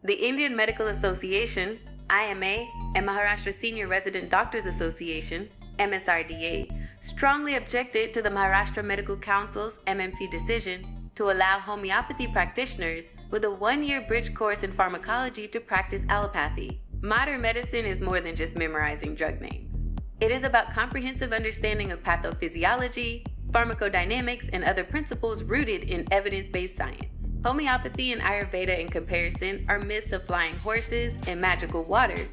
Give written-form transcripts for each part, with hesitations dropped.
The Indian Medical Association, IMA, and Maharashtra Senior Resident Doctors Association, MSRDA, strongly objected to the Maharashtra Medical Council's MMC decision to allow homeopathy practitioners with a 1-year bridge course in pharmacology to practice allopathy. Modern medicine is more than just memorizing drug names. It is about comprehensive understanding of pathophysiology, pharmacodynamics, and other principles rooted in evidence-based science. Homeopathy and Ayurveda, in comparison, are myths of flying horses and magical water.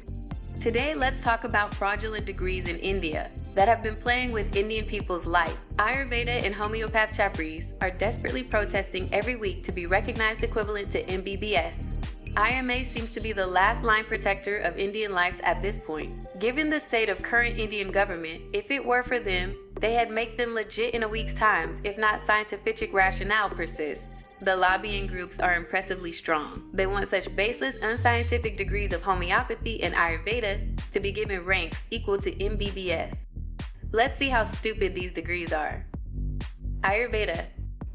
Today, let's talk about fraudulent degrees in India that have been playing with Indian people's life. Ayurveda and homeopath chapris are desperately protesting every week to be recognized equivalent to MBBS. IMA seems to be the last line protector of Indian lives at this point. Given the state of current Indian government, if it were for them, they had make them legit in a week's time, if not scientific rationale persists. The lobbying groups are impressively strong. They want such baseless, unscientific degrees of homeopathy and Ayurveda to be given ranks equal to MBBS. Let's see how stupid these degrees are. Ayurveda,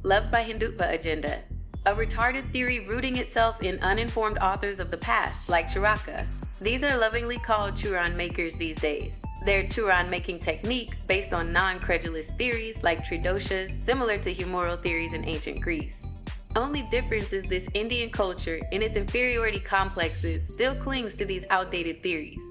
loved by Hindutva agenda. A retarded theory rooting itself in uninformed authors of the past, like Charaka. These are lovingly called Churan makers these days. They're Churan making techniques based on non-credulous theories like Tridoshas, similar to humoral theories in ancient Greece. Only difference is this Indian culture, in its inferiority complexes, still clings to these outdated theories.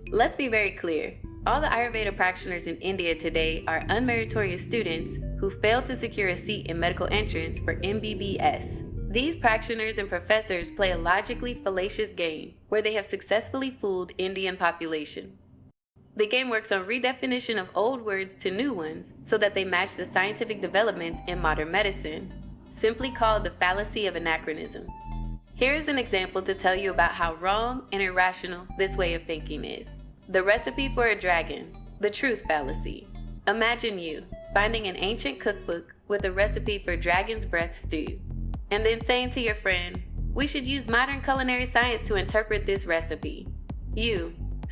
Let's be very clear. All the Ayurveda practitioners in India today are unmeritorious students who failed to secure a seat in medical entrance for MBBS. These practitioners and professors play a logically fallacious game where they have successfully fooled Indian population. The game works on redefinition of old words to new ones so that they match the scientific developments in modern medicine, simply called the fallacy of anachronism. Here is an example to tell you about how wrong and irrational this way of thinking is. The recipe for a dragon, the truth fallacy. Imagine you finding an ancient cookbook with a recipe for dragon's breath stew, and then saying to your friend, "We should use modern culinary science to interpret this recipe."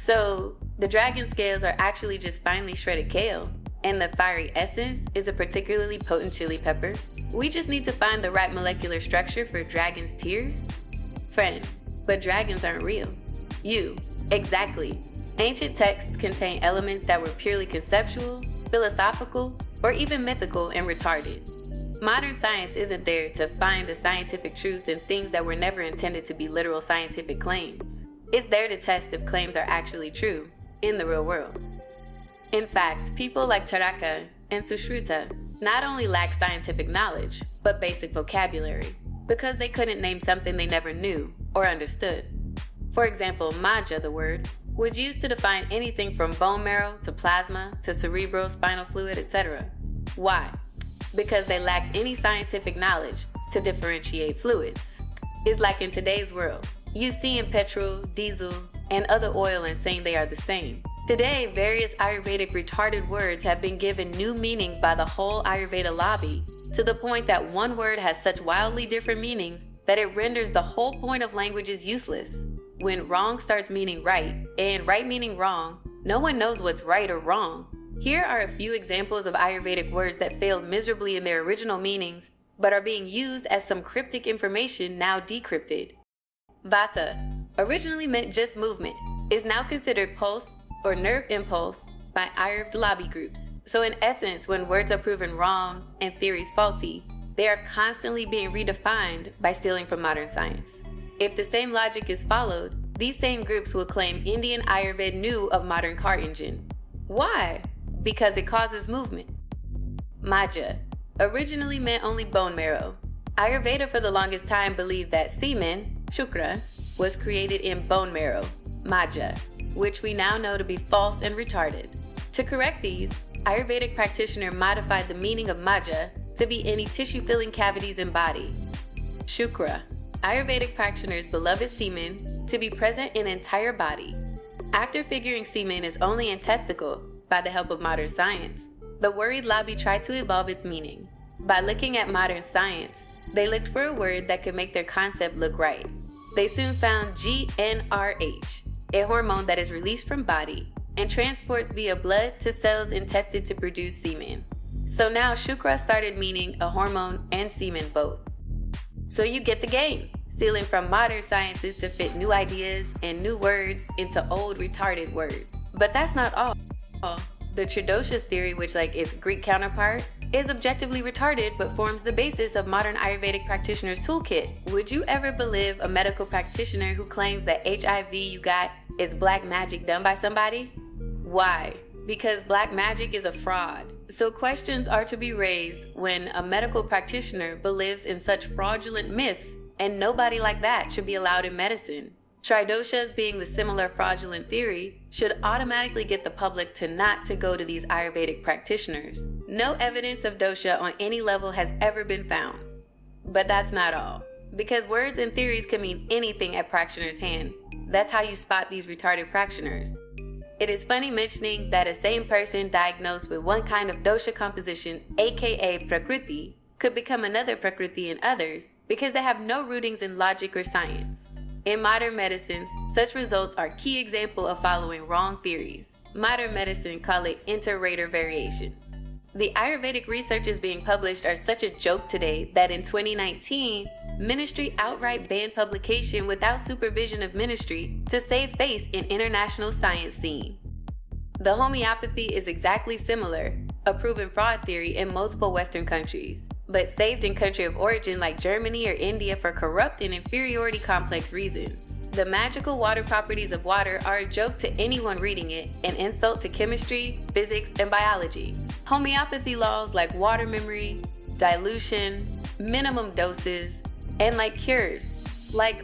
So the dragon scales are actually just finely shredded kale, and the fiery essence is a particularly potent chili pepper. We just need to find the right molecular structure for dragon's tears? Friend, but dragons aren't real. Exactly. Ancient texts contain elements that were purely conceptual, philosophical, or even mythical and retarded. Modern science isn't there to find the scientific truth in things that were never intended to be literal scientific claims. It's there to test if claims are actually true in the real world. In fact, people like Charaka and Sushruta not only lack scientific knowledge, but basic vocabulary, because they couldn't name something they never knew or understood. For example, maja, the word, was used to define anything from bone marrow to plasma to cerebrospinal fluid, etc. Why? Because they lacked any scientific knowledge to differentiate fluids. It's like in today's world, you see in petrol, diesel, and other oil and saying they are the same. Today, various Ayurvedic retarded words have been given new meanings by the whole Ayurveda lobby, to the point that one word has such wildly different meanings that it renders the whole point of languages useless. When wrong starts meaning right, and right meaning wrong, no one knows what's right or wrong. Here are a few examples of Ayurvedic words that failed miserably in their original meanings, but are being used as some cryptic information now decrypted. Vata, originally meant just movement, is now considered pulse or nerve impulse by Ayurveda lobby groups. So in essence, when words are proven wrong and theories faulty, they are constantly being redefined by stealing from modern science. If the same logic is followed, these same groups will claim Indian Ayurveda knew of modern car engine. Why? Because it causes movement. Maja, originally meant only bone marrow. Ayurveda for the longest time believed that semen, shukra, was created in bone marrow, maja, which we now know to be false and retarded. To correct these, Ayurvedic practitioner modified the meaning of maja to be any tissue-filling cavities in body. Shukra, Ayurvedic practitioners' beloved semen, to be present in entire body. After figuring semen is only in testicle by the help of modern science, the worried lobby tried to evolve its meaning. By looking at modern science, they looked for a word that could make their concept look right. They soon found GnRH, a hormone that is released from body and transports via blood to cells intested to produce semen. So now Shukra started meaning a hormone and semen both. So you get the game. stealing from modern sciences to fit new ideas and new words into old retarded words. But that's not all. The Tridosha theory, which its Greek counterpart, is objectively retarded but forms the basis of modern Ayurvedic practitioners' toolkit. Would you ever believe a medical practitioner who claims that HIV you got is black magic done by somebody? Why? Because black magic is a fraud. So questions are to be raised when a medical practitioner believes in such fraudulent myths, and nobody like that should be allowed in medicine. Tridoshas, being the similar fraudulent theory, should automatically get the public to not to go to these Ayurvedic practitioners. No evidence of dosha on any level has ever been found. But that's not all. Because words and theories can mean anything at practitioner's hand. That's how you spot these retarded practitioners. It is funny mentioning that a same person diagnosed with one kind of dosha composition, aka prakriti, could become another prakriti in others because they have no rootings in logic or science. In modern medicines, such results are key example of following wrong theories. Modern medicine call it inter-rater variation. The Ayurvedic researches being published are such a joke today that in 2019, Ministry outright banned publication without supervision of Ministry to save face in international science scene. The homeopathy is exactly similar, a proven fraud theory in multiple Western countries, but saved in country of origin like Germany or India for corrupt and inferiority complex reasons. The magical water properties of water are a joke to anyone reading it, an insult to chemistry, physics, and biology. Homeopathy laws like water memory, dilution, minimum doses, and cures,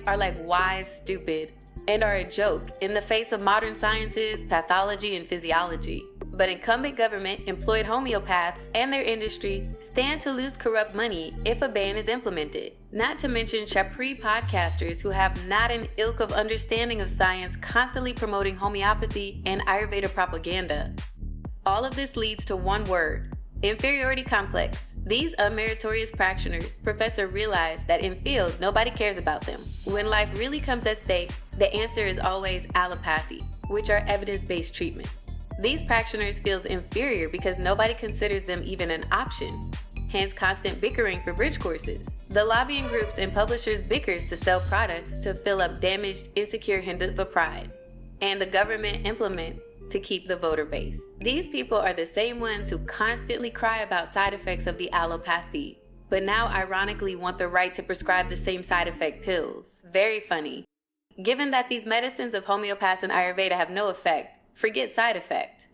are wise stupid, and are a joke in the face of modern sciences, pathology, and physiology. But incumbent government, employed homeopaths, and their industry stand to lose corrupt money if a ban is implemented. Not to mention Chapri podcasters who have not an ilk of understanding of science constantly promoting homeopathy and Ayurveda propaganda. All of this leads to one word: inferiority complex. These unmeritorious practitioners profess to realize that in field nobody cares about them. When life really comes at stake, the answer is always allopathy, which are evidence-based treatments. These practitioners feel inferior because nobody considers them even an option, hence constant bickering for bridge courses. The lobbying groups and publishers bickers to sell products to fill up damaged, insecure Hindutva pride, and the government implements to keep the voter base. These people are the same ones who constantly cry about side effects of the allopathy, but now ironically want the right to prescribe the same side effect pills. Very funny. Given that these medicines of homeopaths and Ayurveda have no effect, forget side effect.